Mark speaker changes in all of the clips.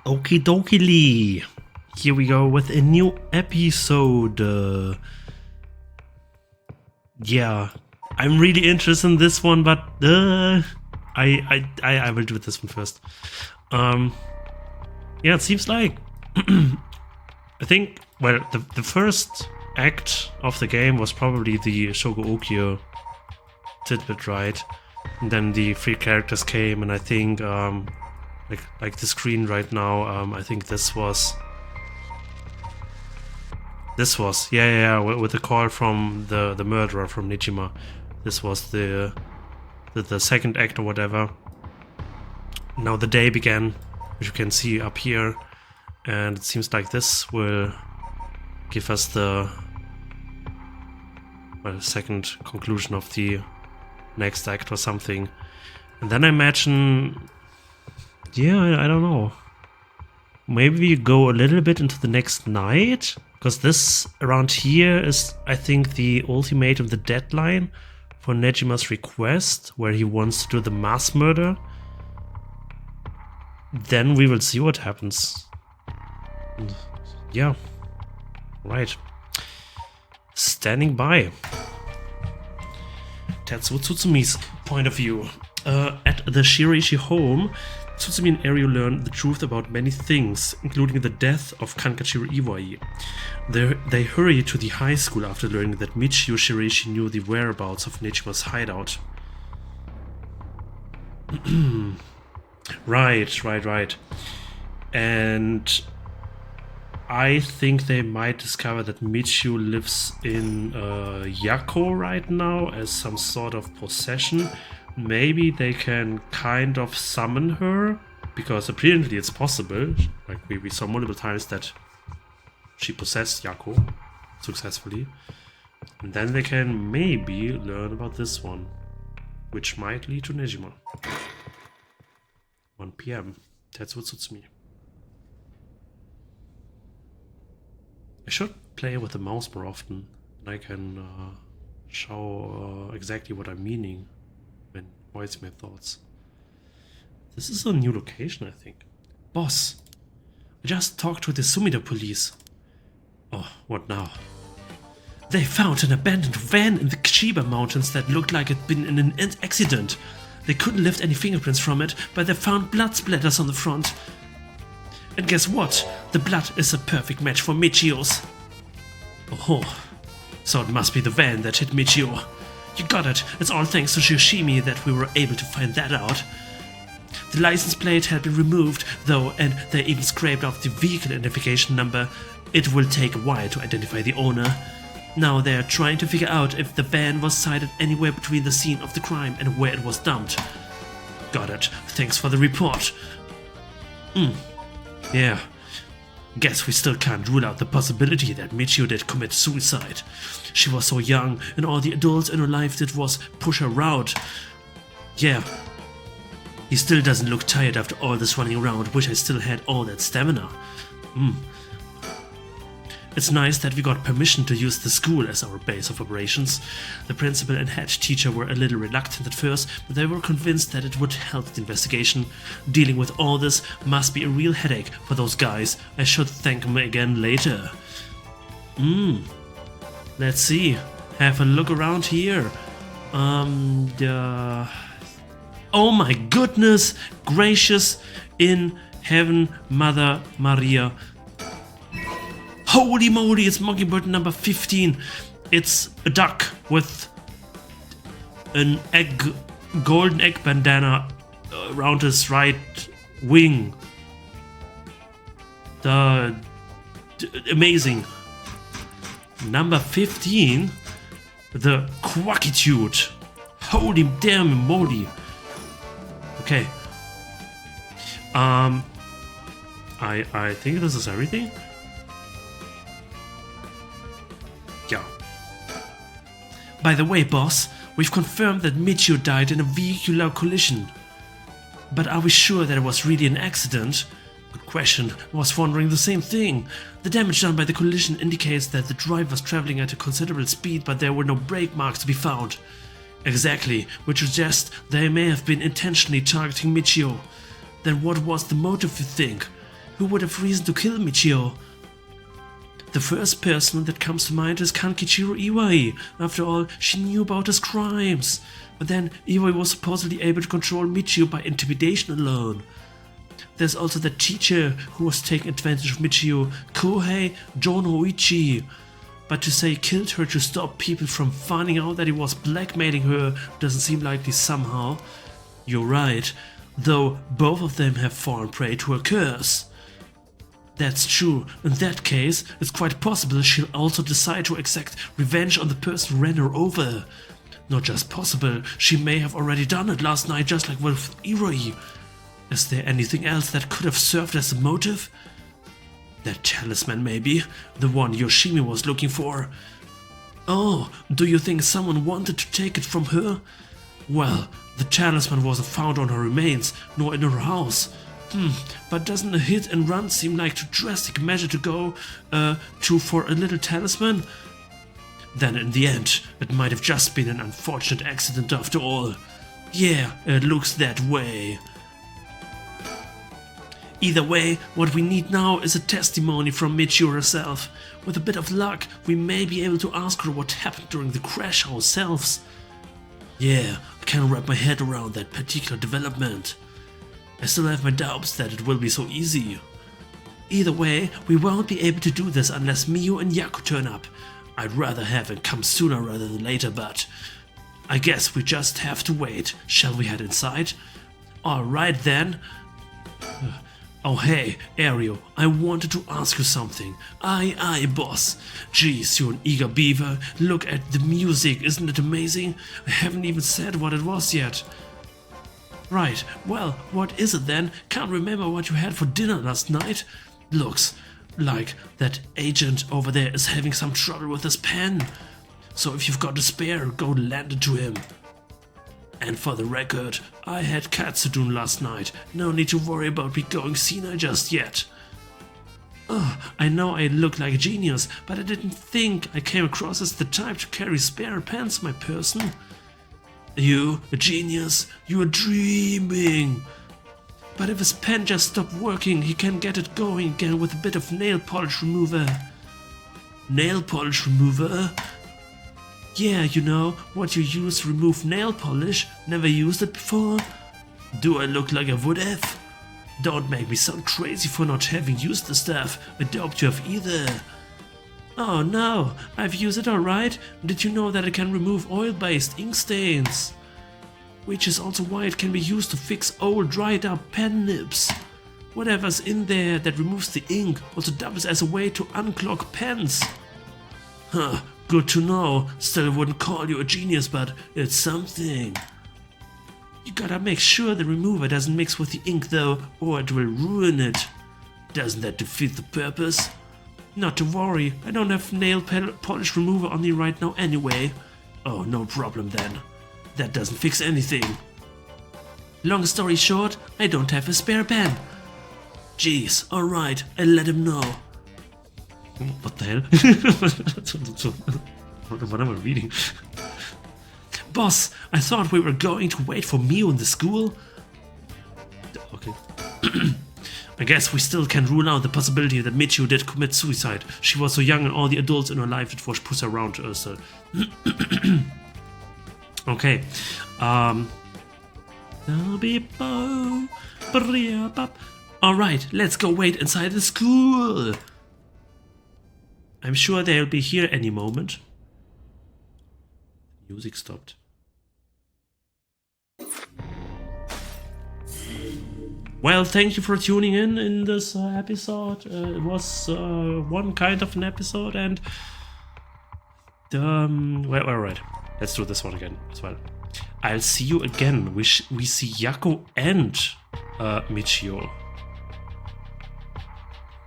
Speaker 1: Okie dokie lee. Here we go with a new episode. Yeah, I'm really interested in this one, but I will do this one first. Yeah, it seems like I think the first act of the game was probably the Shogo tidbit, right? And then the three characters came, and I think like the screen right now, I think this was yeah with the call from the murderer from Nijima. This was the second act or whatever. Now the day began, which you can see up here, and it seems like this will give us the second conclusion of the next act or something. And then I imagine, yeah, I don't know, maybe we go a little bit into the next night, because this around here is, I think, the ultimatum, the deadline for Nejima's request, where he wants to do the mass murder. Then we will see what happens. And yeah, right. Standing by. Tetsuo Tsutsumi's point of view. At the Shiraishi home, Tsutsumi and Eryu learn the truth about many things, including the death of Kankachiro Iwai. They hurry to the high school after learning that Michio Shiraishi knew the whereabouts of Nejima's hideout. Right. And I think they might discover that Michio lives in Yako right now as some sort of possession. Maybe they can kind of summon her, because apparently it's possible. Like we saw multiple times that she possessed Yako successfully. And then they can maybe learn about this one, which might lead to Nejima. 1 PM. Tetsuo Tsutsumi. I should play with the mouse more often, and I can show exactly what I'm meaning when voicing my thoughts. This is a new location, I think. Boss, I just talked to the Sumida police. Oh, what now? They found an abandoned van in the Chiba Mountains that looked like it'd been in an accident. They couldn't lift any fingerprints from it, but they found blood splatters on the front. And guess what? The blood is a perfect match for Michio's. Oh, so it must be the van that hit Michio. You got it. It's all thanks to Yoshimi that we were able to find that out. The license plate had been removed, though, and they even scraped off the vehicle identification number. It will take a while to identify the owner. Now they're trying to figure out if the van was sighted anywhere between the scene of the crime and where it was dumped. Got it. Thanks for the report. Yeah. Guess we still can't rule out the possibility that Michio did commit suicide. She was so young, and all the adults in her life did was push her around. Yeah. He still doesn't look tired after all this running around. Wish I still had all that stamina. It's nice that we got permission to use the school as our base of operations. The principal and head teacher were a little reluctant at first, but they were convinced that it would help the investigation. Dealing with all this must be a real headache for those guys. I should thank them again later. Let's see. Have a look around here. Oh my goodness gracious in heaven, Mother Maria. Holy moly, it's Mockingbird number 15. It's a duck with an golden egg bandana around his right wing. Amazing. Number 15, the Quackitude. Holy damn moly. Okay. I think this is everything. Yeah. By the way, boss, we've confirmed that Michio died in a vehicular collision. But are we sure that it was really an accident? Good question. I was wondering the same thing. The damage done by the collision indicates that the driver was traveling at a considerable speed, but there were no brake marks to be found. Exactly, which suggests they may have been intentionally targeting Michio. Then what was the motive, you think? who would have reason to kill Michio? The first person that comes to mind is Kankichiro Iwai. After all, she knew about his crimes. But then Iwai was supposedly able to control Michio by intimidation alone. There's also the teacher who was taking advantage of Michio, Kohei Jonoichi. But to say he killed her to stop people from finding out that he was blackmailing her doesn't seem likely somehow. You're right, though both of them have fallen prey to a curse. That's true. In that case, it's quite possible she'll also decide to exact revenge on the person who ran her over. Not just possible, she may have already done it last night, just like with Iroi. Is there anything else that could have served as a motive? That talisman, maybe? The one Yoshimi was looking for. Oh, do you think someone wanted to take it from her? Well, the talisman wasn't found on her remains, nor in her house. But doesn't a hit and run seem like too drastic measure to go for a little talisman? Then in the end, it might have just been an unfortunate accident after all. Yeah, it looks that way. Either way, what we need now is a testimony from Michio herself. With a bit of luck, we may be able to ask her what happened during the crash ourselves. Yeah, I can't wrap my head around that particular development. I still have my doubts that it will be so easy. Either way, we won't be able to do this unless Miu and Yaku turn up. I'd rather have it come sooner rather than later, but I guess we just have to wait. Shall we head inside? Alright then. Oh hey, Ario, I wanted to ask you something. Aye, boss. Jeez, you're an eager beaver. Look at the music, isn't it amazing? I haven't even said what it was yet. Right, well, what is it then? Can't remember what you had for dinner last night. Looks like that agent over there is having some trouble with his pen. So if you've got a spare, go lend it to him. And for the record, I had katsudon last night. No need to worry about me going senile just yet. I know I look like a genius, but I didn't think I came across as the type to carry spare pens in my person. You, a genius? You are dreaming. But if his pen just stopped working, he can get it going again with a bit of nail polish remover. Nail polish remover? Yeah, you know, what you use to remove nail polish. Never used it before? Do I look like I would have? Don't make me sound crazy for not having used the stuff. I doubt you have either. Oh no, I've used it alright. Did you know that it can remove oil-based ink stains? Which is also why it can be used to fix old dried up pen nibs. Whatever's in there that removes the ink also doubles as a way to unclog pens. Huh. Good to know. Still wouldn't call you a genius, but it's something. You gotta make sure the remover doesn't mix with the ink though, or it will ruin it. Doesn't that defeat the purpose? Not to worry, I don't have nail polish remover on me right now anyway. Oh, no problem then. That doesn't fix anything. Long story short, I don't have a spare pen. Jeez, alright, I'll let him know. What the hell? What am I reading? Boss, I thought we were going to wait for Miu in the school. Okay. I guess we still can rule out the possibility that Michiu did commit suicide. She was so young and all the adults in her life did push her around her. So. Okay. Alright, let's go wait inside the school. I'm sure they'll be here any moment. Music stopped. Well, thank you for tuning in this episode. It was one kind of an episode, and well, alright. Let's do this one again as well. I'll see you again. We see Yako and Michio.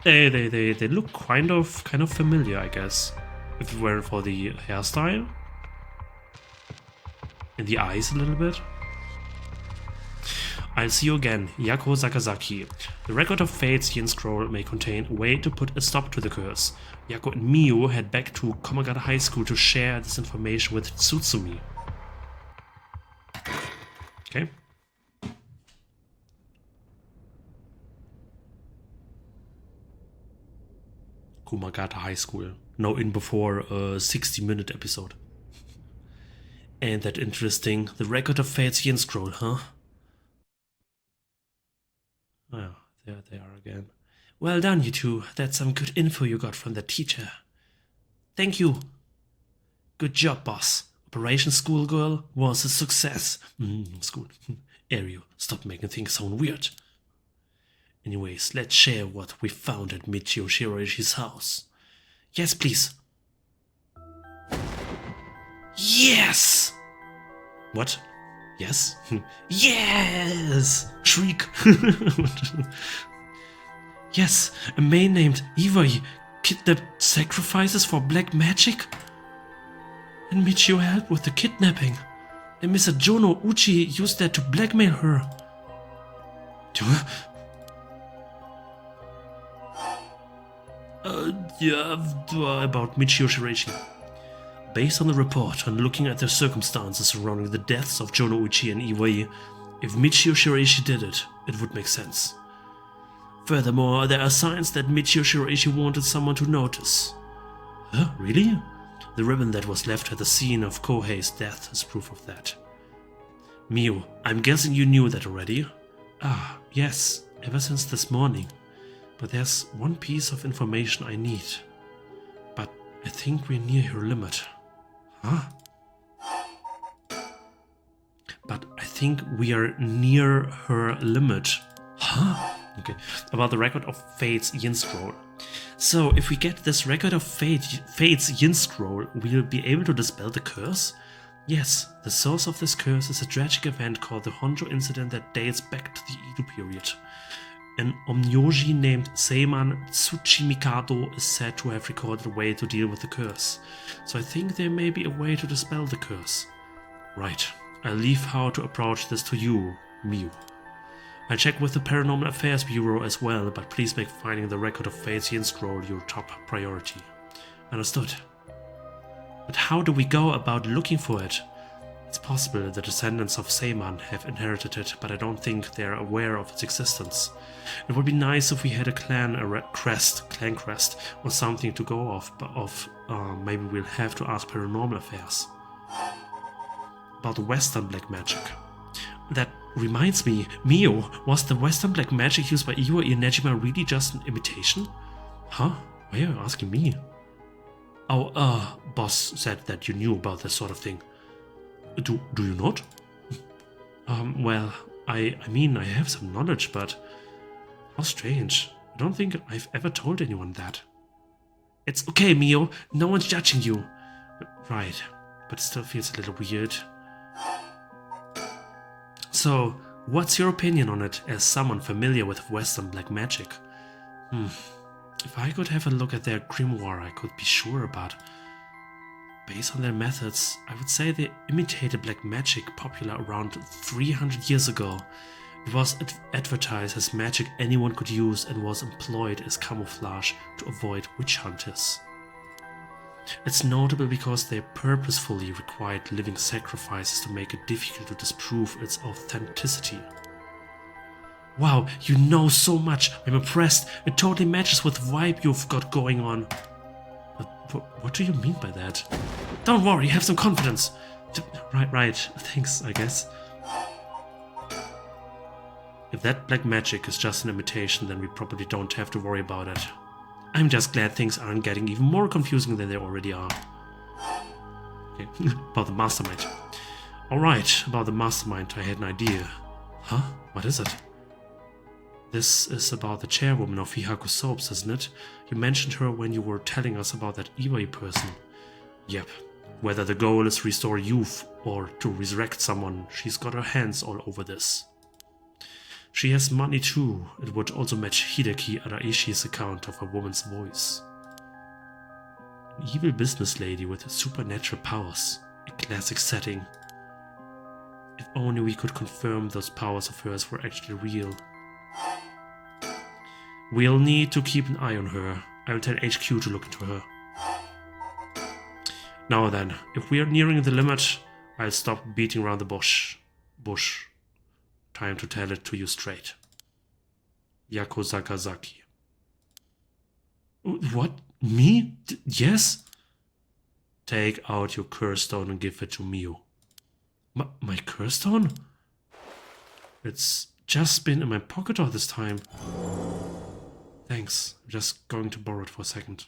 Speaker 1: They look kind of familiar, I guess. If it weren't for the hairstyle and the eyes a little bit. I'll see you again, Yako Sakazaki. The record of fates Yin scroll may contain a way to put a stop to the curse. Yako and Miu head back to Komagata High School to share this information with Tsutsumi. Okay. Kumagata High School. No in before a 60-minute episode. Ain't that interesting? The record of fate's yin scroll, huh? Oh, there they are again. Well done, you two. That's some good info you got from the teacher. Thank you. Good job, boss. Operation Schoolgirl was a success. School. Ario, stop making things sound weird. Anyways, let's share what we found at Michio Shiraichi's house. Yes, please. Yes! What? Yes? Yes! Shriek! Yes, a man named Iwai kidnapped sacrifices for black magic? And Michio helped with the kidnapping. And Mr. Jono Uchi used that to blackmail her. About Michio Shiraishi. Based on the report and looking at the circumstances surrounding the deaths of Jono Uchi and Iwai, if Michio Shiraishi did it, it would make sense. Furthermore, there are signs that Michio Shiraishi wanted someone to notice. Huh? Really? The ribbon that was left at the scene of Kohei's death is proof of that. Miu, I'm guessing you knew that already? Ah, yes, ever since this morning. But there's one piece of information I need. But I think we're near her limit. Huh? But I think we are near her limit. Huh? Okay. About the record of Fate's Yin Scroll. So, if we get this record of Fate's Yin Scroll, we'll be able to dispel the curse? Yes, the source of this curse is a tragic event called the Honjo incident that dates back to the Edo period. An Onmyoji named Seiman Tsuchimikado is said to have recorded a way to deal with the curse. So I think there may be a way to dispel the curse. Right, I'll leave how to approach this to you, Miu. I'll check with the Paranormal Affairs Bureau as well, but please make finding the record of Fate's Yin Scroll your top priority. Understood. But how do we go about looking for it? It's possible the descendants of Seiman have inherited it, but I don't think they're aware of its existence. It would be nice if we had a clan crest, or something to go off, maybe we'll have to ask Paranormal Affairs. About the Western black magic. That reminds me, Mio, was the Western black magic used by Iwa and Nejima really just an imitation? Huh? Why are you asking me? Oh, boss said that you knew about this sort of thing. Do you not? Well, I mean, I have some knowledge, but how strange. I don't think I've ever told anyone that. It's okay, Mio. No one's judging you. Right, but it still feels a little weird. So, what's your opinion on it as someone familiar with Western black magic? If I could have a look at their grimoire, I could be sure about. Based on their methods, I would say they imitated black magic popular around 300 years ago. It was advertised as magic anyone could use and was employed as camouflage to avoid witch hunters. It's notable because they purposefully required living sacrifices to make it difficult to disprove its authenticity. Wow, you know so much. I'm impressed. It totally matches with the vibe you've got going on. What do you mean by that? Don't worry, have some confidence. Right. Thanks, I guess. If that black magic is just an imitation, then we probably don't have to worry about it. I'm just glad things aren't getting even more confusing than they already are. Okay, about the mastermind. Alright, about the mastermind, I had an idea. Huh? What is it? This is about the chairwoman of Hihaku Soaps, isn't it? You mentioned her when you were telling us about that Iwai person. Yep. Whether the goal is restore youth or to resurrect someone, she's got her hands all over this. She has money too. It would also match Hideki Araishi's account of a woman's voice. An evil business lady with supernatural powers. A classic setting. If only we could confirm those powers of hers were actually real. We'll need to keep an eye on her. I'll tell HQ to look into her. Now then, if we are nearing the limit, I'll stop beating around the bush. Time to tell it to you straight. Yako Zakazaki. What? Me? Yes? Take out your curse stone and give it to Mio. My curse stone? It's just been in my pocket all this time. Thanks. I'm just going to borrow it for a second.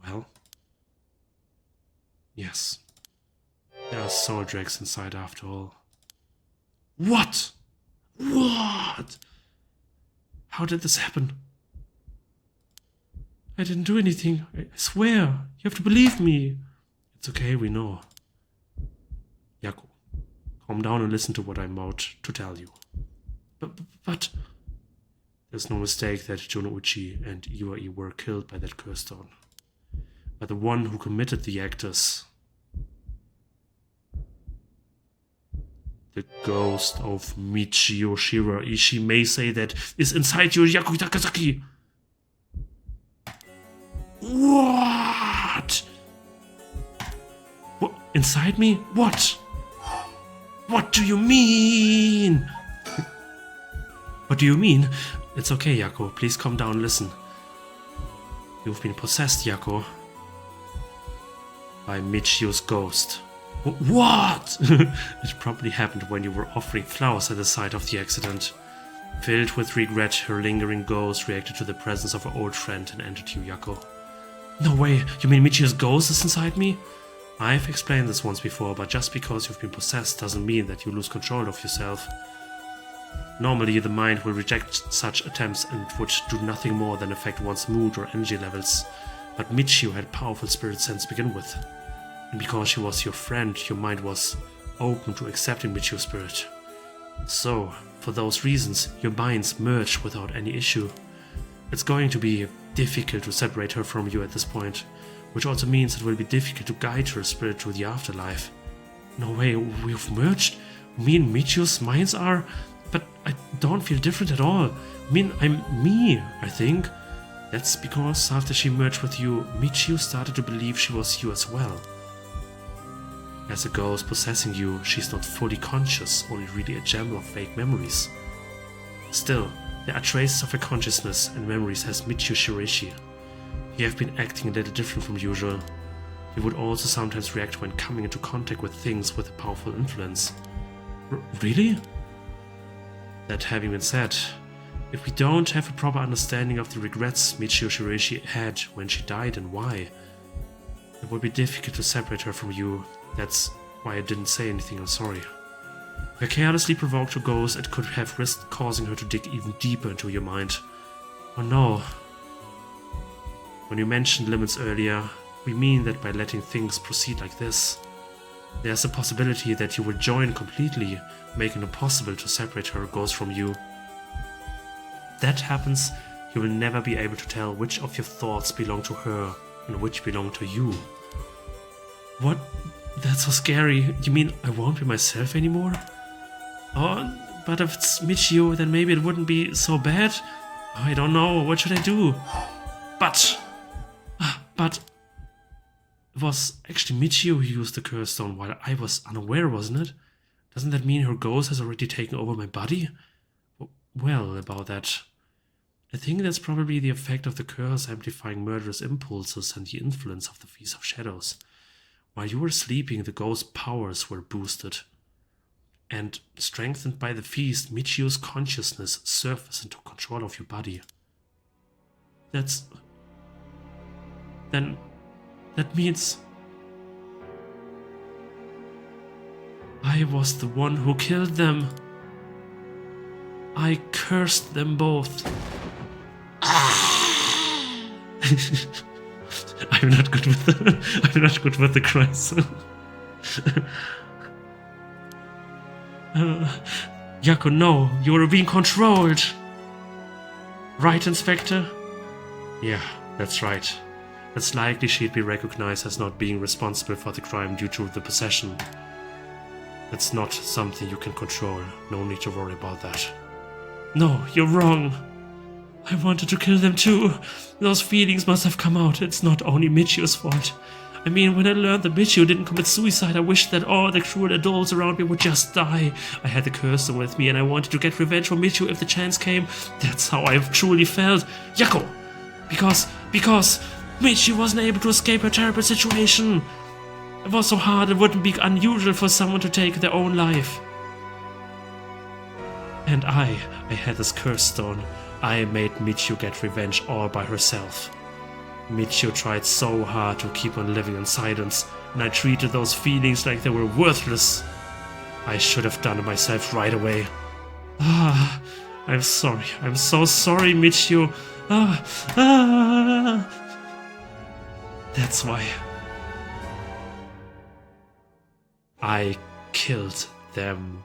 Speaker 1: Well. Yes. There are soul dregs inside after all. What? What? How did this happen? I didn't do anything. I swear. You have to believe me. It's okay, we know. Yaku, calm down and listen to what I'm about to tell you. But... There's no mistake that Junouchi and Iwai were killed by that curse stone. By the one who committed the actors. The ghost of Michio Shiraishi may say that is inside your Yaku Takazaki. What? What? Inside me? What? What do you mean? What do you mean? It's okay, Yako. Please calm down and listen. You've been possessed, Yako. By Michio's ghost. What? It probably happened when you were offering flowers at the site of the accident. Filled with regret, her lingering ghost reacted to the presence of her old friend and entered you, Yako. No way! You mean Michio's ghost is inside me? I've explained this once before, but just because you've been possessed doesn't mean that you lose control of yourself. Normally, the mind will reject such attempts and would do nothing more than affect one's mood or energy levels. But Michio had powerful spirit sense to begin with. And because she was your friend, your mind was open to accepting Michio's spirit. So, for those reasons, your minds merged without any issue. It's going to be difficult to separate her from you at this point, which also means it will be difficult to guide her spirit to the afterlife. No way, we've merged? Me and Michio's minds are... But I don't feel different at all. I mean, I'm me, I think. That's because after she merged with you, Michio started to believe she was you as well. As a ghost possessing you, she's not fully conscious, only really a jumble of vague memories. Still, there are traces of her consciousness and memories as Michio Shiraishi. You have been acting a little different from usual. You would also sometimes react when coming into contact with things with a powerful influence. Really? That having been said, if we don't have a proper understanding of the regrets Michio Shiraishi had when she died and why, it would be difficult to separate her from you. That's why I didn't say anything, I'm sorry. If I carelessly provoked her ghost, it could have risked causing her to dig even deeper into your mind. Oh no. When you mentioned limits earlier, we mean that by letting things proceed like this, there's a possibility that you will join completely, making it possible to separate her ghost from you. If that happens, you will never be able to tell which of your thoughts belong to her and which belong to you. What? That's so scary. You mean I won't be myself anymore? Oh, but if it's Michio, then maybe it wouldn't be so bad. Oh, I don't know. What should I do? But it was actually Michio who used the curse stone while I was unaware, wasn't it? Doesn't that mean her ghost has already taken over my body? Well, about that. I think that's probably the effect of the curse amplifying murderous impulses and the influence of the Feast of Shadows. While you were sleeping, the ghost's powers were boosted. And strengthened by the feast, Michio's consciousness surfaced and took control of your body. Then that means I was the one who killed them. I cursed them both. I'm not good with the cries. Yako, no, you are being controlled. Right, Inspector? Yeah, that's right. It's likely she'd be recognized as not being responsible for the crime due to the possession. It's not something you can control. No need to worry about that. No, you're wrong. I wanted to kill them too. Those feelings must have come out. It's not only Michio's fault. I mean, when I learned that Michio didn't commit suicide, I wished that all the cruel adults around me would just die. I had the curse with me and I wanted to get revenge for Michio if the chance came. That's how I truly felt. Yako! Because Because Michi wasn't able to escape her terrible situation. It was so hard, it wouldn't be unusual for someone to take their own life. And I had this curse stone. I made Michiyo get revenge all by herself. Michiyo tried so hard to keep on living in silence, and I treated those feelings like they were worthless. I should have done it myself right away. I'm sorry. I'm so sorry, Michiyo. That's why I killed them.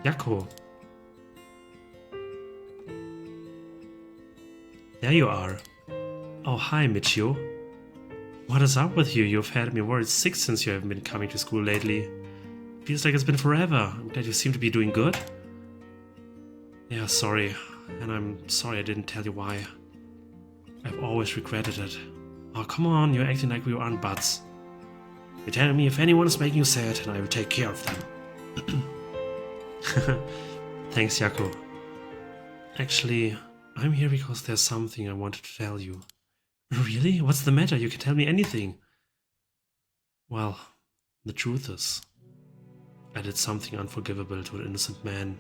Speaker 1: Yako. There you are. Oh, hi, Michiyo. What is up with you? You've had me worried sick since you haven't been coming to school lately. Feels like it's been forever. I'm glad you seem to be doing good. Yeah, sorry. And I'm sorry I didn't tell you why. I've always regretted it. Oh, come on, you're acting like we aren't buds. You're telling me if anyone is making you sad, and I will take care of them. Thanks, Yako. Actually, I'm here because there's something I wanted to tell you. Really? What's the matter? You can tell me anything. Well, the truth is, I did something unforgivable to an innocent man.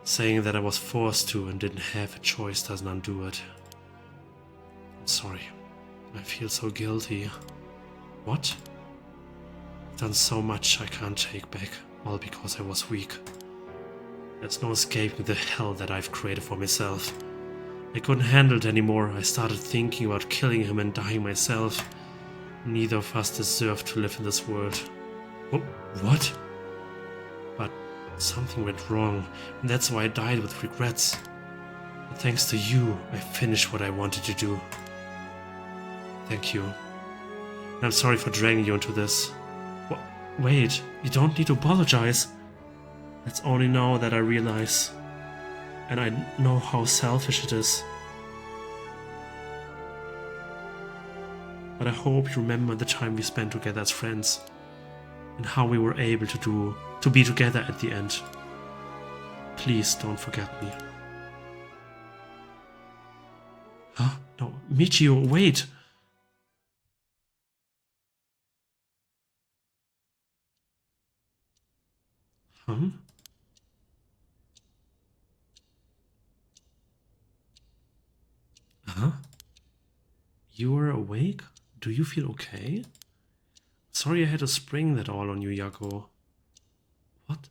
Speaker 1: Saying that I was forced to and didn't have a choice doesn't undo it. I'm sorry. I feel so guilty. What? I've done so much I can't take back, all because I was weak. There's no escaping the hell that I've created for myself. I couldn't handle it anymore. I started thinking about killing him and dying myself. Neither of us deserved to live in this world. What? But something went wrong, and that's why I died with regrets. But thanks to you, I finished what I wanted to do. Thank you. And I'm sorry for dragging you into this. Wait, you don't need to apologize. It's only now that I realize, and I know how selfish it is. But I hope you remember the time we spent together as friends, and how we were able to be together at the end. Please don't forget me. Huh? No, Michiyo, wait! Huh? Huh? You are awake? Do you feel okay? Sorry I had to spring that all on you, Yako. What?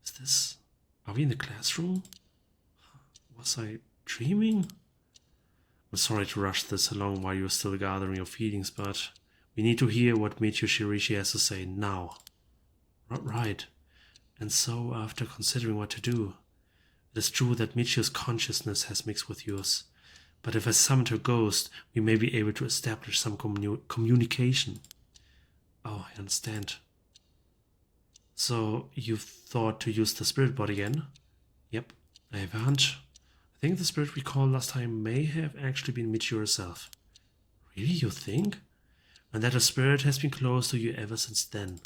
Speaker 1: Is this... Are we in the classroom? Was I dreaming? I'm sorry to rush this along while you're still gathering your feelings, but we need to hear what Michiyo Shirishi has to say now. Right. And so, after considering what to do, it is true that Michiyo's consciousness has mixed with yours. But if I summoned her ghost, we may be able to establish some communication. Oh, I understand. So, you've thought to use the spirit bot again? Yep, I have a hunch. I think the spirit we called last time may have actually been Michiyo herself. Really, you think? And that the spirit has been close to you ever since then.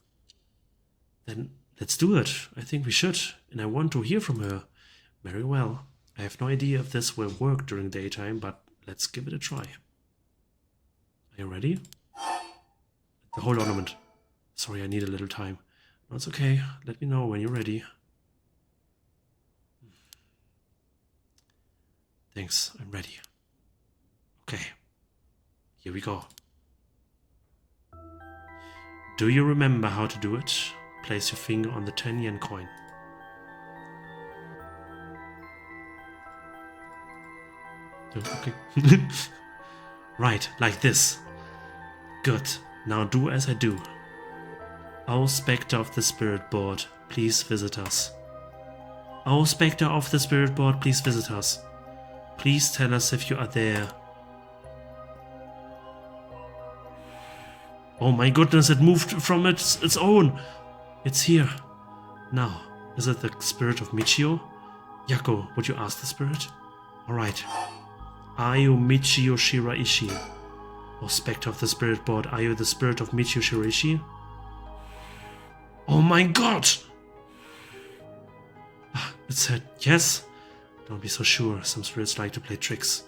Speaker 1: Then let's do it. I think we should, and I want to hear from her. Very well. I have no idea if this will work during daytime, but let's give it a try. Are you ready? Hold on a minute. Sorry, I need a little time. No, it's okay. Let me know when you're ready. Thanks, I'm ready. Okay, here we go. Do you remember how to do it? Place your finger on the 10-yen coin. Okay. Right, like this. Good. Now do as I do. O Spectre of the Spirit Board, please visit us. O Spectre of the Spirit Board, please visit us. Please tell us if you are there. Oh my goodness, it moved from its own. It's here. Now, is it the spirit of Michiyo? Yako, would you ask the spirit? Alright. Are you Michiyo Shiraishi? Oh, Spectre of the Spirit Board, are you the spirit of Michio Shirishi? Oh my god! It said yes. Don't be so sure, some spirits like to play tricks.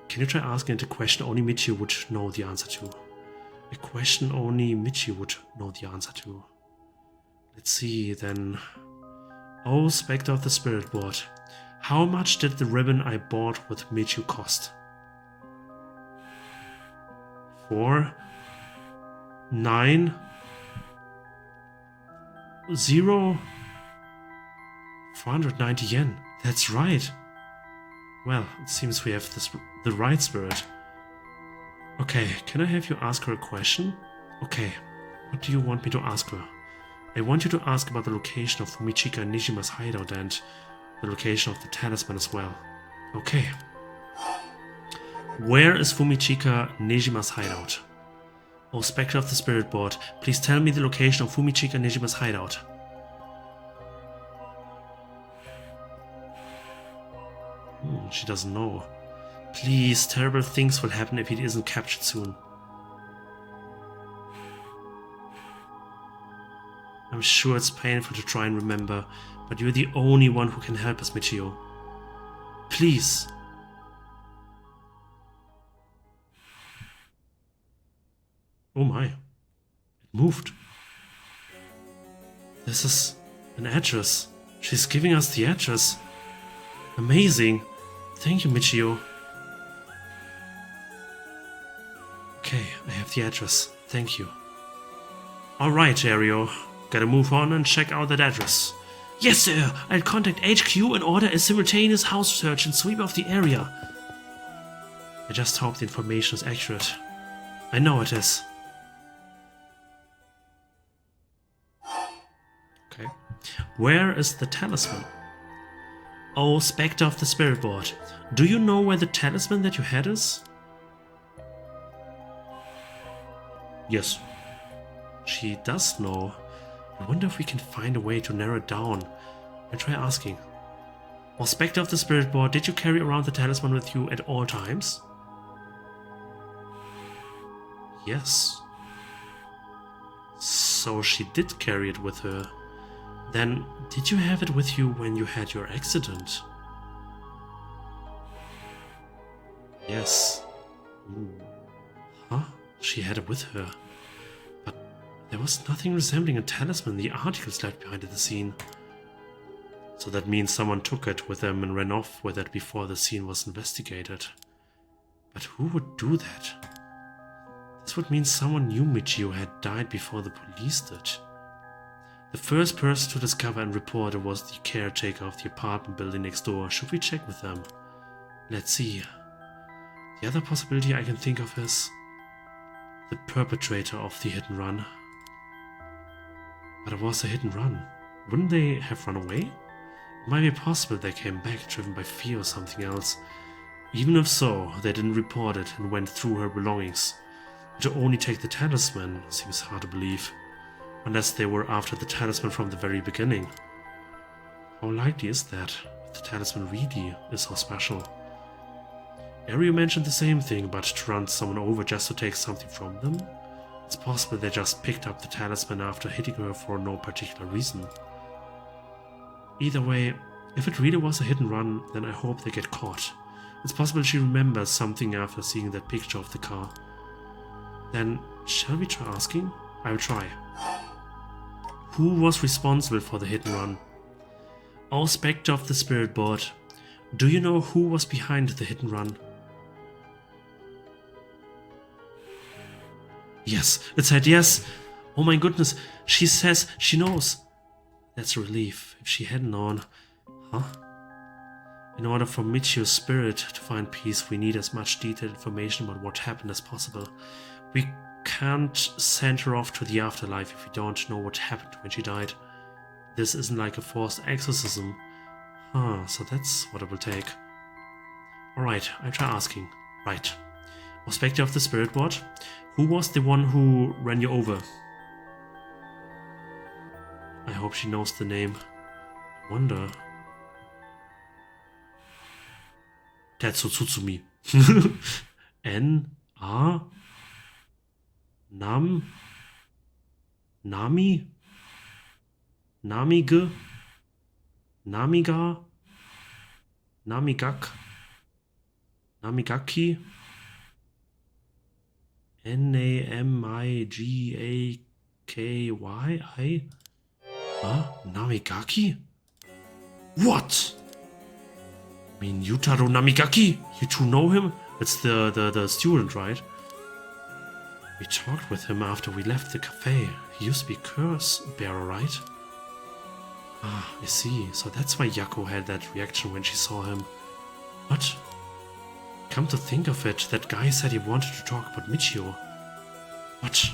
Speaker 1: Can you try asking it a question only Michio would know the answer to? A question only Michio would know the answer to. Let's see then. Oh, Spectre of the Spirit Board, how much did the ribbon I bought with Michio cost? 4, 9, 0, 490 yen. That's right. Well, it seems we have the right spirit. Okay, can I have you ask her a question? Okay, what do you want me to ask her? I want you to ask about the location of Fumichika and Nishima's hideout and the location of the talisman as well. Okay. Where is Fumichika Nejima's hideout? Oh, Spectre of the Spirit Board, please tell me the location of Fumichika Nejima's hideout. She doesn't know. Please, terrible things will happen if he isn't captured soon. I'm sure it's painful to try and remember, but you're the only one who can help us, Michio. Please. Oh my. It moved. This is an address. She's giving us the address. Amazing. Thank you, Michio. Okay, I have the address. Thank you. Alright, Ario. Gotta move on and check out that address. Yes, sir. I'll contact HQ and order a simultaneous house search and sweep of the area. I just hope the information is accurate. I know it is. Okay. Where is the talisman? Oh, Spectre of the Spirit Board, do you know where the talisman that you had is? Yes. She does know. I wonder if we can find a way to narrow it down. I'll try asking. Oh, Spectre of the Spirit Board, did you carry around the talisman with you at all times? Yes. So she did carry it with her. Then, did you have it with you when you had your accident? Yes. Ooh. Huh? She had it with her. But there was nothing resembling a talisman in the articles left behind at the scene. So that means someone took it with them and ran off with it before the scene was investigated. But who would do that? This would mean someone knew Michio had died before the police did. The first person to discover and report it was the caretaker of the apartment building next door. Should we check with them? Let's see. The other possibility I can think of is the perpetrator of the hit and run. But it was a hit and run. Wouldn't they have run away? It might be possible they came back driven by fear or something else. Even if so, they didn't report it and went through her belongings. To only take the talisman seems hard to believe. Unless they were after the talisman from the very beginning. How likely is that? The talisman really is so special. Ario mentioned the same thing, but to run someone over just to take something from them? It's possible they just picked up the talisman after hitting her for no particular reason. Either way, if it really was a hit and run, then I hope they get caught. It's possible she remembers something after seeing that picture of the car. Then, shall we try asking? I will try. Who was responsible for the hit and run? Oh, Spectre of the Spirit Board, do you know who was behind the hit and run? Yes, it said yes. Oh my goodness, she says she knows. That's a relief. If she hadn't known. Huh? In order for Michio's spirit to find peace, we need as much detailed information about what happened as possible. We can't send her off to the afterlife if we don't know what happened when she died. This isn't like a forced exorcism. Huh, so that's what it will take. Alright, I'll try asking. Right. Oh, Spectre of the Spirit Board, who was the one who ran you over? I hope she knows the name. I wonder. Tetsu Tsutsumi. N-R? Nami? Namige? Namiga? Namigak? Namigaki? Namigaky? Huh? Namigaki? What? I mean, Yutaro Namigaki? You two know him? It's the student, right? We talked with him after we left the cafe. He used to be curse bearer, right? Ah, I see. So that's why Yako had that reaction when she saw him. But come to think of it, that guy said he wanted to talk about Michio. What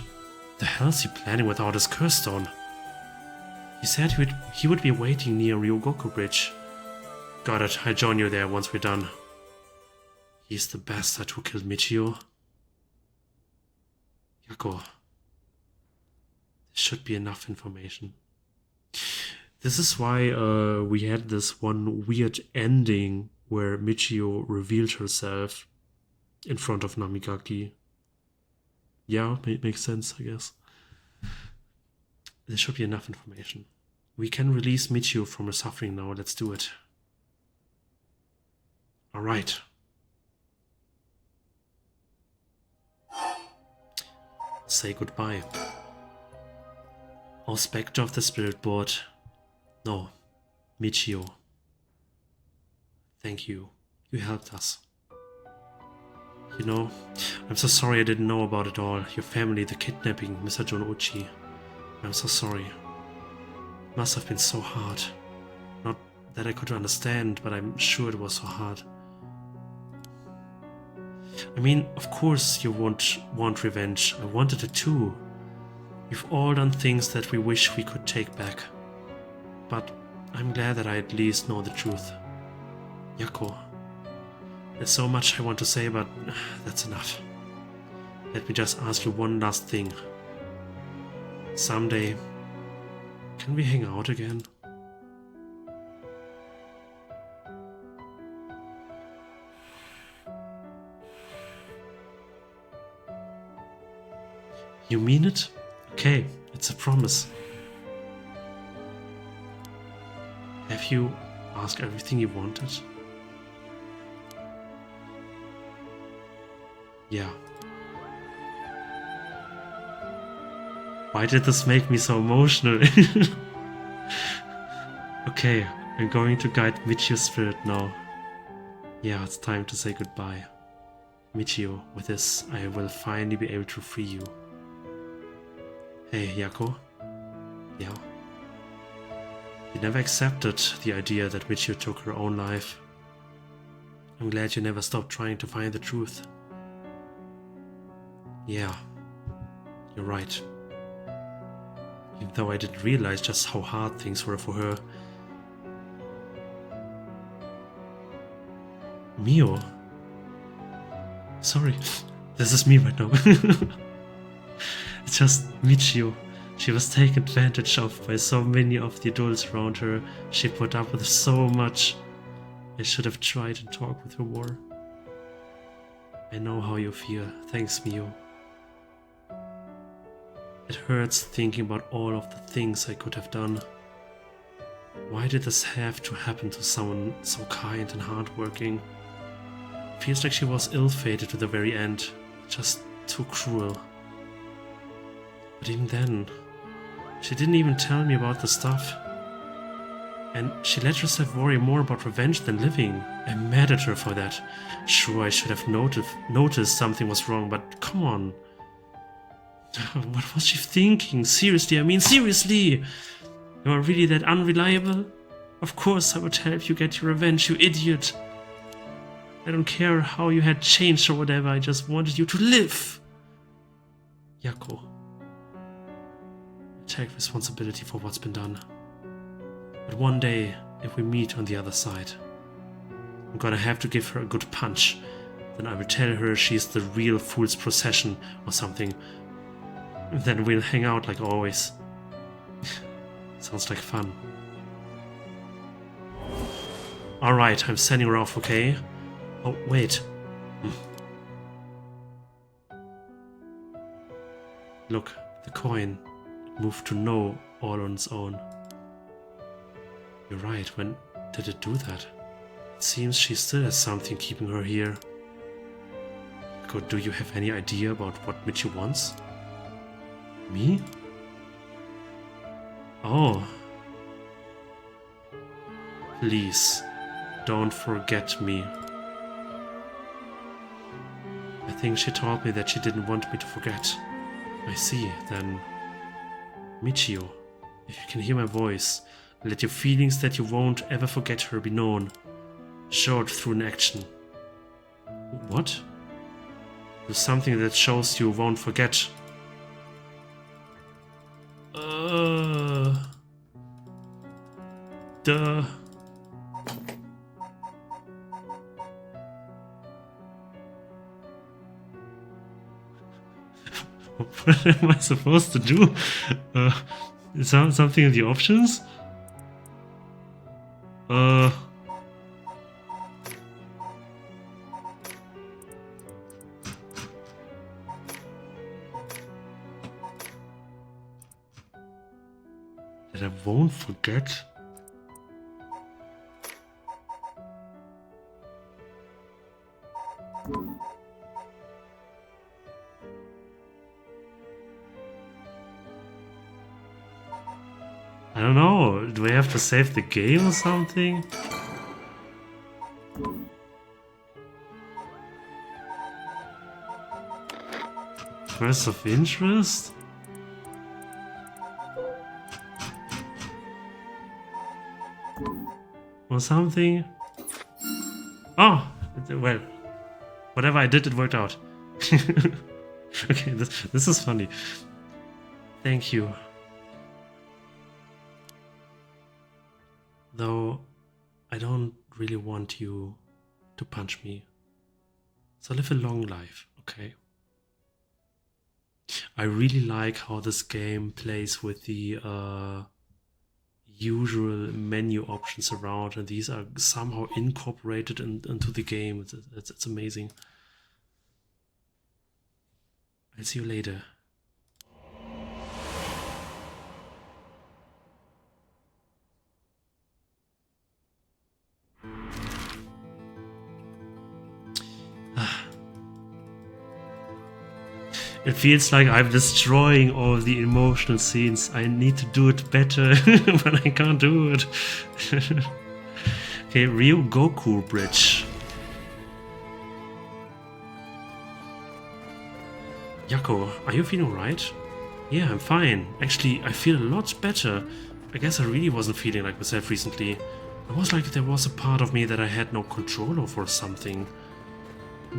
Speaker 1: the hell is he planning without his curse stone? He said he would be waiting near Ryogoku Bridge. Got it, I'll join you there once we're done. He's the bastard who killed Michio. Yako. This should be enough information. This is why we had this one weird ending where Michio revealed herself in front of Namigaki. Yeah, makes sense, I guess. There should be enough information. We can release Michio from her suffering now. Let's do it. Alright. Say goodbye. Oh, Spectre of the Spirit Board. No, Michio. Thank you. You helped us. You know, I'm so sorry I didn't know about it all. Your family, the kidnapping, Mr. Jonouchi. I'm so sorry. It must have been so hard. Not that I could understand, but I'm sure it was so hard. I mean, of course you want revenge. I wanted it too. We've all done things that we wish we could take back. But I'm glad that I at least know the truth. Yako. There's so much I want to say, but that's enough. Let me just ask you one last thing. Someday, can we hang out again? You mean it? Okay, it's a promise. Have you asked everything you wanted? Yeah. Why did this make me so emotional? Okay, I'm going to guide Michio's spirit now. Yeah, it's time to say goodbye. Michio, with this, I will finally be able to free you. Hey, Yako. Yeah. You never accepted the idea that Michio took her own life. I'm glad you never stopped trying to find the truth. Yeah, you're right. Even though I didn't realize just how hard things were for her. Mio? Sorry, this is me right now. It's just Michio. She was taken advantage of by so many of the adults around her. She put up with so much. I should have tried to talk with her more. I know how you feel. Thanks, Mio. It hurts thinking about all of the things I could have done. Why did this have to happen to someone so kind and hardworking? Feels like she was ill-fated to the very end. Just too cruel. But even then, she didn't even tell me about the stuff. And she let herself worry more about revenge than living. I'm mad at her for that. Sure, I should have noticed something was wrong, but come on. What was she thinking? Seriously, I mean seriously! You are really that unreliable? Of course I would help you get your revenge, you idiot! I don't care how you had changed or whatever, I just wanted you to live! Yako. Take responsibility for what's been done. But one day, if we meet on the other side, I'm gonna have to give her a good punch. Then I will tell her she's the real fool's procession or something. Then we'll hang out like always. Sounds like fun. Alright, I'm sending her off, okay? Oh, wait. Look, the coin moved to no all on its own. You're right, when did it do that? It seems she still has something keeping her here. Do you have any idea about what Michi wants? Me? Oh. Please, don't forget me. I think she told me that she didn't want me to forget. I see, then... Michio, if you can hear my voice, let your feelings that you won't ever forget her be known. Show it through an action. What? Do something that shows you won't forget. Duh. What am I supposed to do? Something in the options? That I won't forget? I don't know, do I have to save the game or something? Press of interest? Or something? Oh! Well, whatever I did, it worked out. Okay, this is funny. Thank you. Though, I don't really want you to punch me. So live a long life, okay? I really like how this game plays with the usual menu options around, and these are somehow incorporated into the game. It's amazing. I'll see you later. It feels like I'm destroying all the emotional scenes. I need to do it better, but I can't do it. Okay, Ryogoku Bridge. Yako, are you feeling right? Yeah, I'm fine. Actually, I feel a lot better. I guess I really wasn't feeling like myself recently. It was like there was a part of me that I had no control over or something.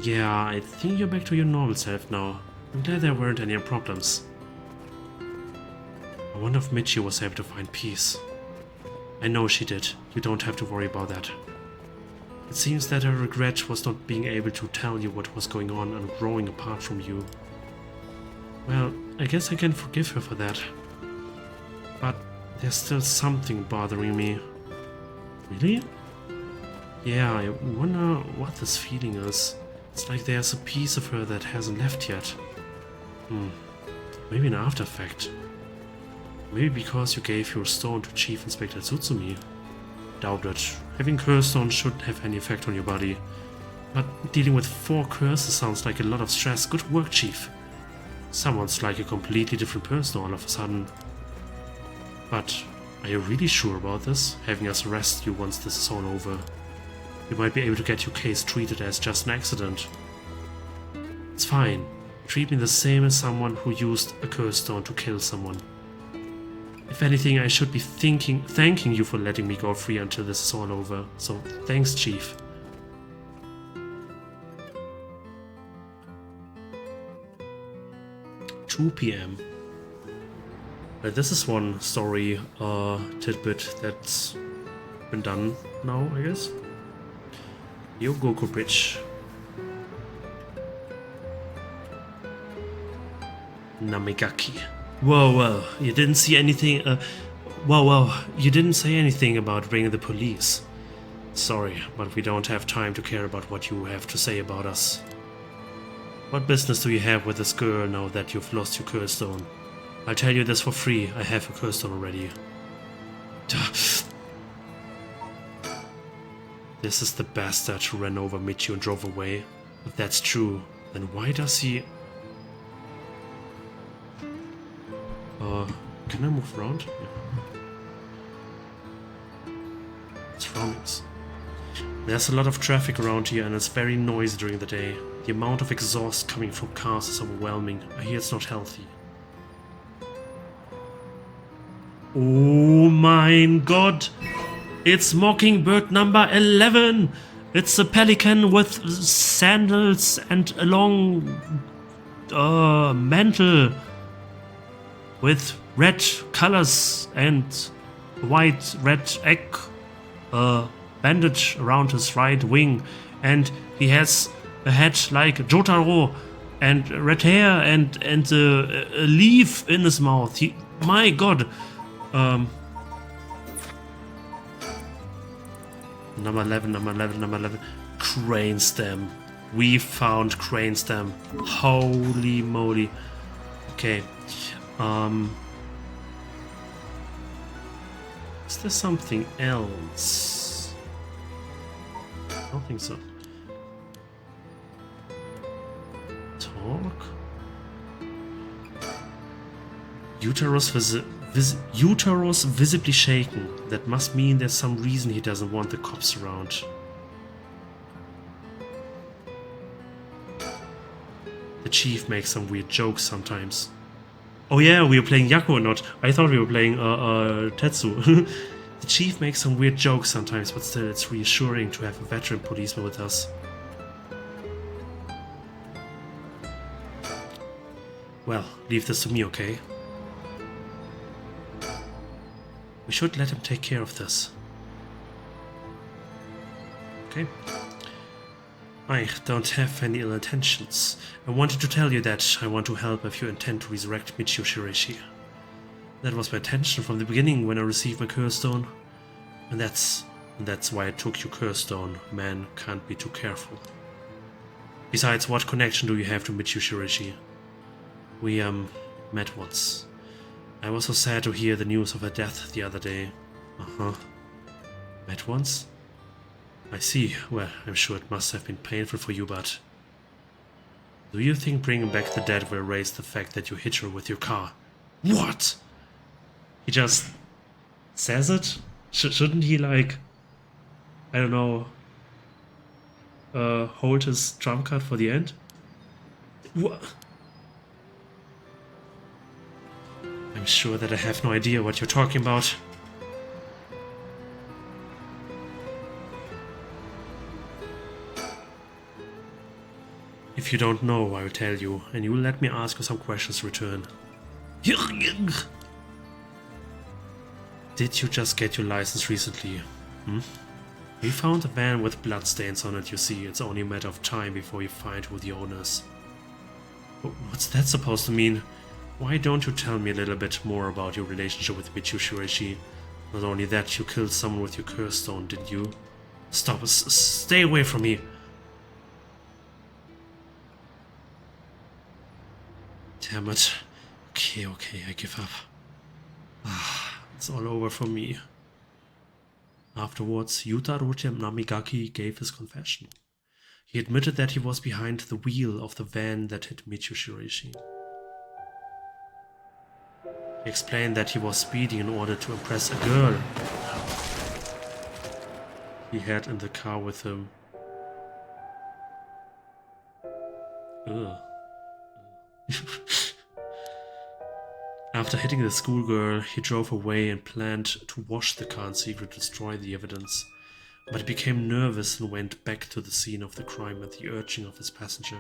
Speaker 1: Yeah, I think you're back to your normal self now. I'm glad there weren't any problems. I wonder if Michi was able to find peace. I know she did. You don't have to worry about that. It seems that her regret was not being able to tell you what was going on and growing apart from you. Well, I guess I can forgive her for that. But there's still something bothering me. Really? Yeah, I wonder what this feeling is. It's like there's a piece of her that hasn't left yet. Maybe an after effect. Maybe because you gave your stone to Chief Inspector Tsutsumi. Doubt it. Having curse stones shouldn't have any effect on your body. But dealing with 4 curses sounds like a lot of stress. Good work, Chief. Someone's like a completely different person all of a sudden. But are you really sure about this? Having us arrest you once this is all over. You might be able to get your case treated as just an accident. It's fine. Treat me the same as someone who used a curse stone to kill someone. If anything, I should be thanking you for letting me go free until this is all over. So, thanks, Chief. (2 p.m. This is one story tidbit that's been done now, I guess. Ryogoku Bridge. Namigaki. Whoa, you didn't see anything, whoa, you didn't say anything about bringing the police. Sorry, but we don't have time to care about what you have to say about us. What business do you have with this girl now that you've lost your curse stone? I'll tell you this for free. I have a curse stone already. This is the bastard who ran over Michio and drove away. If that's true, then why does he... can I move around? Yeah. Surroundings. There's a lot of traffic around here and it's very noisy during the day. The amount of exhaust coming from cars is overwhelming. I hear it's not healthy. Oh my god! It's Mockingbird number 11! It's a pelican with sandals and a long mantle with red colors and white red egg bandage around his right wing, and he has a head like Jotaro and red hair and a leaf in his mouth. My god. Number 11. Crane stem. We found crane stem. Holy moly. Okay. Is there something else? I don't think so. Talk. Uterus visibly shaken. That must mean there's some reason he doesn't want the cops around. The chief makes some weird jokes sometimes. Oh yeah, we were playing Yaku or not. I thought we were playing Tetsu. The chief makes some weird jokes sometimes, but still it's reassuring to have a veteran policeman with us. Well, leave this to me, okay? We should let him take care of this. Okay. I don't have any ill intentions. I wanted to tell you that I want to help if you intend to resurrect Michio Shiraishi. That was my intention from the beginning when I received my curse stone. And that's why I took your curse stone. Man can't be too careful. Besides, what connection do you have to Michio Shiraishi? We, met once. I was so sad to hear the news of her death the other day. Uh-huh. Met once? I see. Well, I'm sure it must have been painful for you, but... Do you think bringing back the dead will erase the fact that you hit her with your car? What? He just... says it? Shouldn't he, like... I don't know... hold his trump card for the end? What? I'm sure that I have no idea what you're talking about. If you don't know, I will tell you, and you will let me ask you some questions in return. Did you just get your license recently? We found a van with bloodstains on it, you see. It's only a matter of time before you find who the owner is. What's that supposed to mean? Why don't you tell me a little bit more about your relationship with Michio Shiraishi? Not only that, you killed someone with your curse stone, didn't you? Stop, stay away from me! Damn it. Okay, I give up. It's all over for me. Afterwards, Yutaro Namigaki gave his confession. He admitted that he was behind the wheel of the van that hit Michio Shiraishi. He explained that he was speeding in order to impress a girl he had in the car with him. Ugh. After hitting the schoolgirl, he drove away and planned to wash the car in secret to destroy the evidence. But he became nervous and went back to the scene of the crime at the urging of his passenger.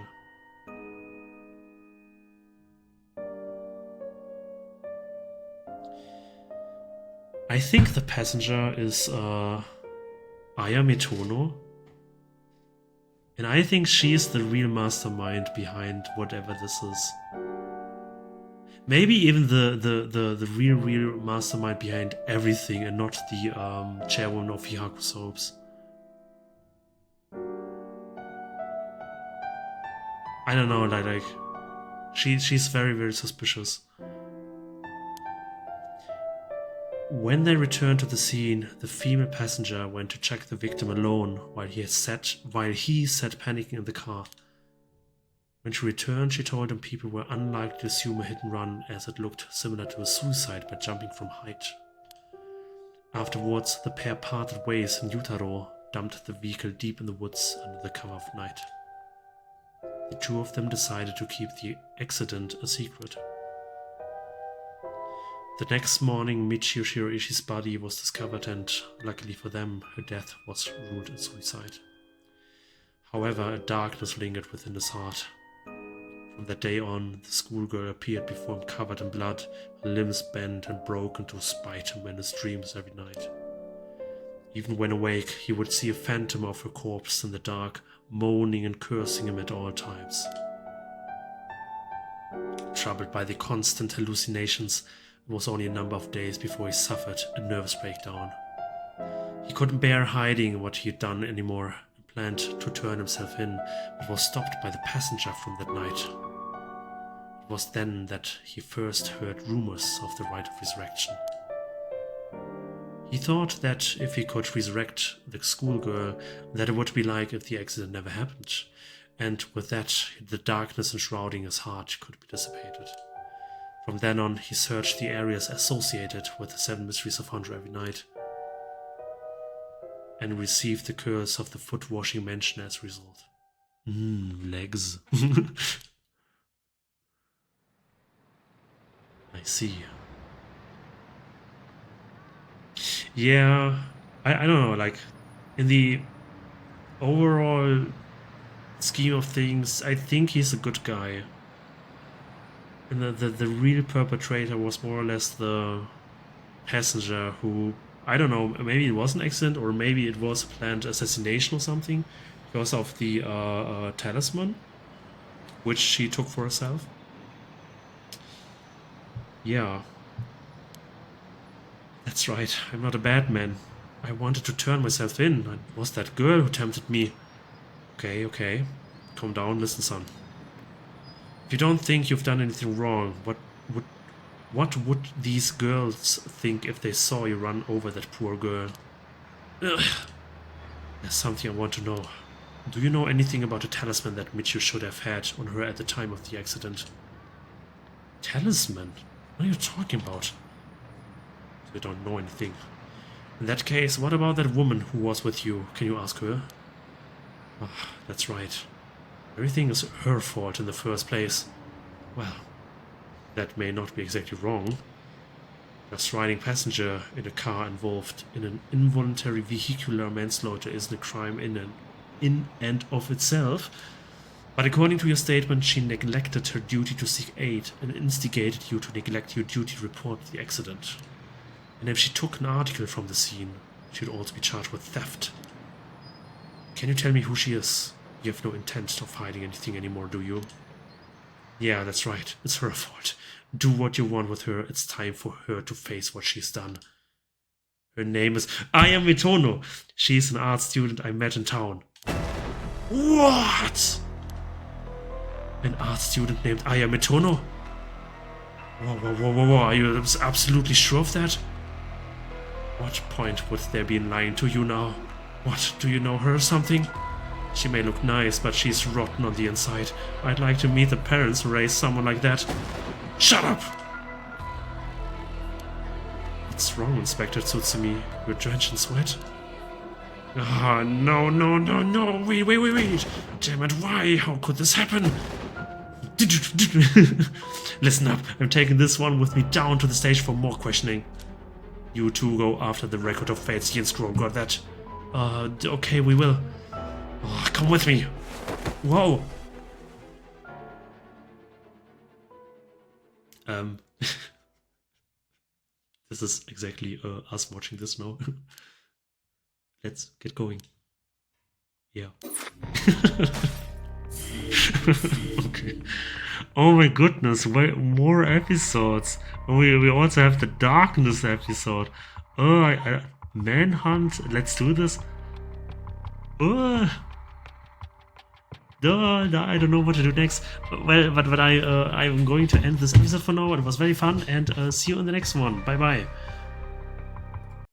Speaker 1: I think the passenger is Aya Mitono. And I think she's the real mastermind behind whatever this is. Maybe even the real mastermind behind everything and not the chairwoman of Hihaku Soaps. I don't know, like she's very, very suspicious. When they returned to the scene, the female passenger went to check the victim alone while he sat panicking in the car. When she returned, she told him people were unlikely to assume a hit and run, as it looked similar to a suicide by jumping from height. Afterwards, the pair parted ways and Yutaro dumped the vehicle deep in the woods under the cover of night. The two of them decided to keep the accident a secret. The next morning, Michio Shiroishi's body was discovered, and luckily for them, her death was ruled a suicide. However, a darkness lingered within his heart. From that day on, the schoolgirl appeared before him covered in blood, her limbs bent and broken to spite him in his dreams every night. Even when awake, he would see a phantom of her corpse in the dark, moaning and cursing him at all times. Troubled by the constant hallucinations, it was only a number of days before he suffered a nervous breakdown. He couldn't bear hiding what he had done anymore and planned to turn himself in, but was stopped by the passenger from that night. It was then that he first heard rumors of the rite of resurrection. He thought that if he could resurrect the schoolgirl, that it would be like if the accident never happened, and with that, the darkness enshrouding his heart could be dissipated. From then on, he searched the areas associated with the 7 mysteries of Honjo every night, and received the curse of the foot-washing mansion as a result. Legs. I see. Yeah, I don't know, like, in the overall scheme of things, I think he's a good guy. And the real perpetrator was more or less the passenger who, I don't know, maybe it was an accident or maybe it was a planned assassination or something because of the talisman, which she took for herself. Yeah. That's right, I'm not a bad man. I wanted to turn myself in. It was that girl who tempted me. Okay. Calm down, listen, son. If you don't think you've done anything wrong, what would these girls think if they saw you run over that poor girl? Ugh. There's something I want to know. Do you know anything about the talisman that Michio should have had on her at the time of the accident? Talisman? What are you talking about? You don't know anything. In that case, what about that woman who was with you? Can you ask her? That's right. Everything is her fault in the first place. Well, that may not be exactly wrong. Just riding passenger in a car involved in an involuntary vehicular manslaughter isn't a crime in and of itself. But according to your statement, she neglected her duty to seek aid and instigated you to neglect your duty to report the accident. And if she took an article from the scene, she would also be charged with theft. Can you tell me who she is? You have no intent of hiding anything anymore, do you? Yeah, that's right. It's her fault. Do what you want with her. It's time for her to face what she's done. Her name is Aya Mitono. She's an art student I met in town. What? An art student named Aya Mitono? Whoa. Are you absolutely sure of that? What point would there be in lying to you now? What, do you know her or something? She may look nice, but she's rotten on the inside. I'd like to meet the parents who raised someone like that. Shut up! What's wrong, Inspector Tsutsumi? You're drenched in sweat? No. Wait. Damn it, why? How could this happen? Listen up, I'm taking this one with me down to the stage for more questioning. You two go after the record of fates, Yinscroll, got that? Okay, we will. Oh, come with me. Whoa. This is exactly us watching this now. Let's get going. Yeah. Okay. Oh my goodness, more episodes. We also have the darkness episode. Oh, Manhunt. Let's do this. No, no, I don't know what to do next. Well, but I'm going to end this episode for now. It was very fun, and see you in the next one. Bye bye.